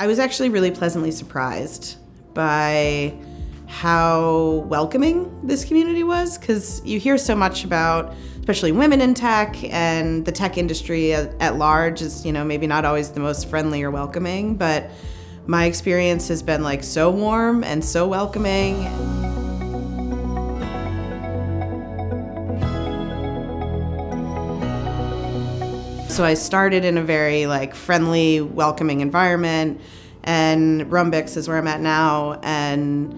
I was actually really pleasantly surprised by how welcoming this community was, because you hear so much about, especially women in tech and the tech industry at large is, maybe not always the most friendly or welcoming, but my experience has been like so warm and so welcoming. So I started in a very friendly, welcoming environment, and Rhumbix is where I'm at now, and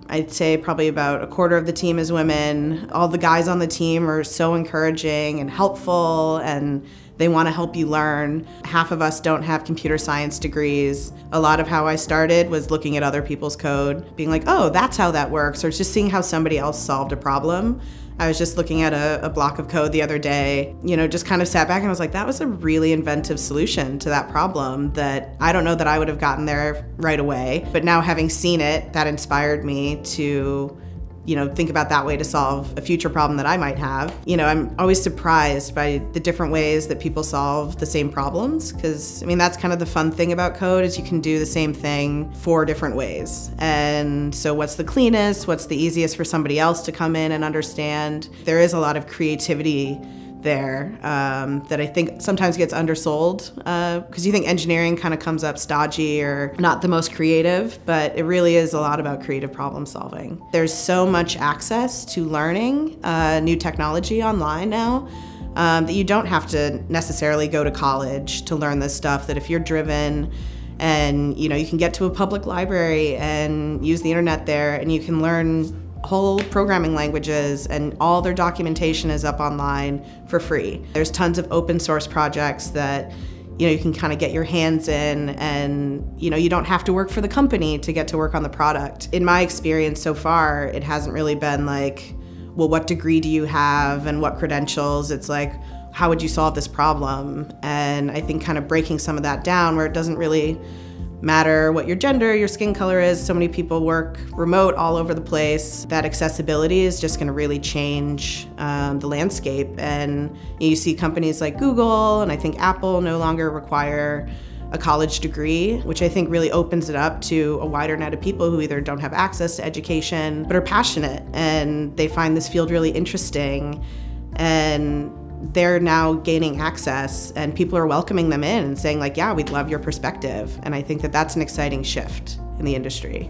I'd say probably about a quarter of the team is women. All the guys on the team are so encouraging and helpful, and they want to help you learn. Half of us don't have computer science degrees. A lot of how I started was looking at other people's code, being like, oh, that's how that works, or just seeing how somebody else solved a problem. I was just looking at a block of code the other day, just kind of sat back and I was like, that was a really inventive solution to that problem that I don't know that I would have gotten there right away. But now having seen it, that inspired me to think about that way to solve a future problem that I might have. I'm always surprised by the different ways that people solve the same problems, because that's kind of the fun thing about code is you can do the same thing 4 different ways. And so what's the cleanest, what's the easiest for somebody else to come in and understand? There is a lot of creativity there that I think sometimes gets undersold, because you think engineering kind of comes up stodgy or not the most creative, but it really is a lot about creative problem solving. There's so much access to learning new technology online now that you don't have to necessarily go to college to learn this stuff, that if you're driven and you can get to a public library and use the internet there, and you can learn whole programming languages, and all their documentation is up online for free. There's tons of open source projects that you can kind of get your hands in, and you don't have to work for the company to get to work on the product. In my experience so far, it hasn't really been like, well, what degree do you have and what credentials? It's like, how would you solve this problem? And I think kind of breaking some of that down, where it doesn't really matter what your gender, your skin color is. So many people work remote all over the place. That accessibility is just going to really change the landscape. And you see companies like Google and I think Apple no longer require a college degree, which I think really opens it up to a wider net of people who either don't have access to education but are passionate and they find this field really interesting, and they're now gaining access and people are welcoming them in and saying like, yeah, we'd love your perspective. And I think that that's an exciting shift in the industry.